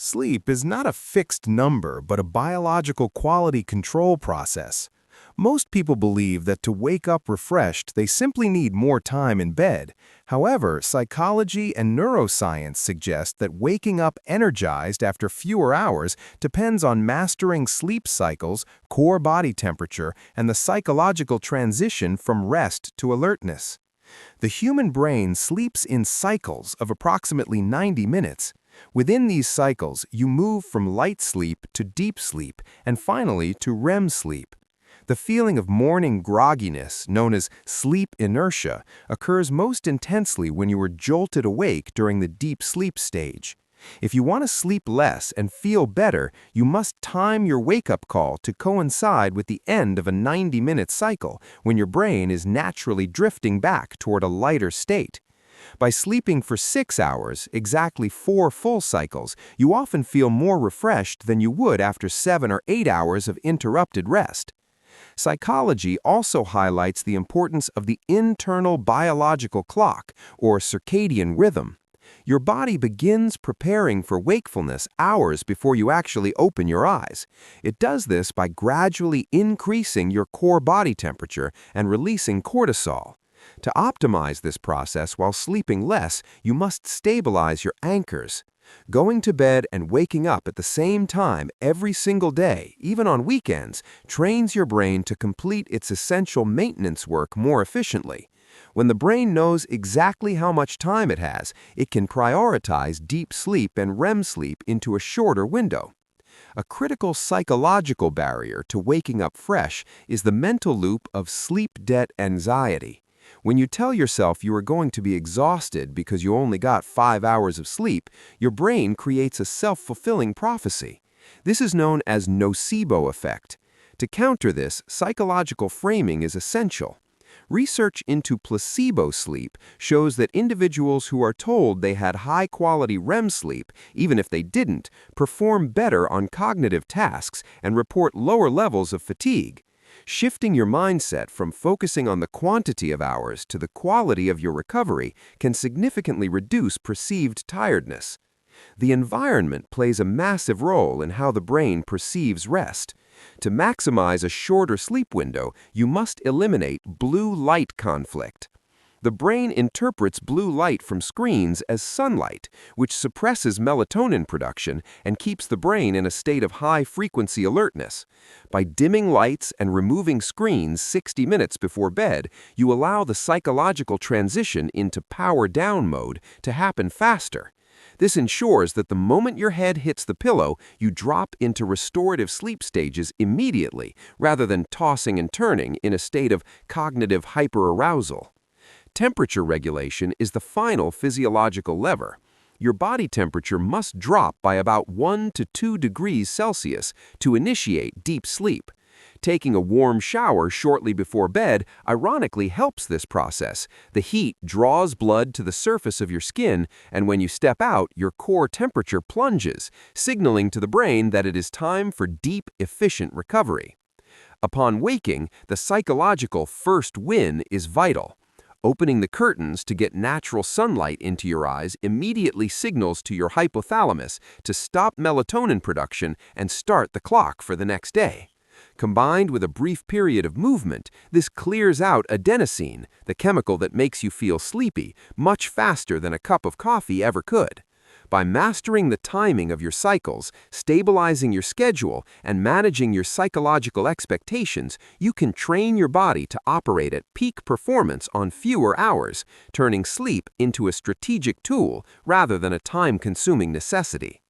Sleep is not a fixed number, but a biological quality control process. Most people believe that to wake up refreshed, they simply need more time in bed. However, psychology and neuroscience suggest that waking up energized after fewer hours depends on mastering sleep cycles, core body temperature, and the psychological transition from rest to alertness. The human brain sleeps in cycles of approximately 90 minutes. Within these cycles, you move from light sleep to deep sleep and finally to REM sleep. The feeling of morning grogginess, known as sleep inertia, occurs most intensely when you are jolted awake during the deep sleep stage. If you want to sleep less and feel better, you must time your wake-up call to coincide with the end of a 90-minute cycle when your brain is naturally drifting back toward a lighter state. By sleeping for 6 hours, exactly 4 full cycles, you often feel more refreshed than you would after 7 or 8 hours of interrupted rest. Psychology also highlights the importance of the internal biological clock, or circadian rhythm. Your body begins preparing for wakefulness hours before you actually open your eyes. It does this by gradually increasing your core body temperature and releasing cortisol. To optimize this process while sleeping less, you must stabilize your anchors. Going to bed and waking up at the same time every single day, even on weekends, trains your brain to complete its essential maintenance work more efficiently. When the brain knows exactly how much time it has, it can prioritize deep sleep and REM sleep into a shorter window. A critical psychological barrier to waking up fresh is the mental loop of sleep debt anxiety. When you tell yourself you are going to be exhausted because you only got 5 hours of sleep, your brain creates a self-fulfilling prophecy. This is known as nocebo effect. To counter this, psychological framing is essential. Research into placebo sleep shows that individuals who are told they had high-quality REM sleep, even if they didn't, perform better on cognitive tasks and report lower levels of fatigue. Shifting your mindset from focusing on the quantity of hours to the quality of your recovery can significantly reduce perceived tiredness. The environment plays a massive role in how the brain perceives rest. To maximize a shorter sleep window, you must eliminate blue light conflict. The brain interprets blue light from screens as sunlight, which suppresses melatonin production and keeps the brain in a state of high-frequency alertness. By dimming lights and removing screens 60 minutes before bed, you allow the psychological transition into power-down mode to happen faster. This ensures that the moment your head hits the pillow, you drop into restorative sleep stages immediately, rather than tossing and turning in a state of cognitive hyperarousal. Temperature regulation is the final physiological lever. Your body temperature must drop by about 1 to 2 degrees Celsius to initiate deep sleep. Taking a warm shower shortly before bed ironically helps this process. The heat draws blood to the surface of your skin, and when you step out, your core temperature plunges, signaling to the brain that it is time for deep, efficient recovery. Upon waking, the psychological first win is vital. Opening the curtains to get natural sunlight into your eyes immediately signals to your hypothalamus to stop melatonin production and start the clock for the next day. Combined with a brief period of movement, this clears out adenosine, the chemical that makes you feel sleepy, much faster than a cup of coffee ever could. By mastering the timing of your cycles, stabilizing your schedule, and managing your psychological expectations, you can train your body to operate at peak performance on fewer hours, turning sleep into a strategic tool rather than a time-consuming necessity.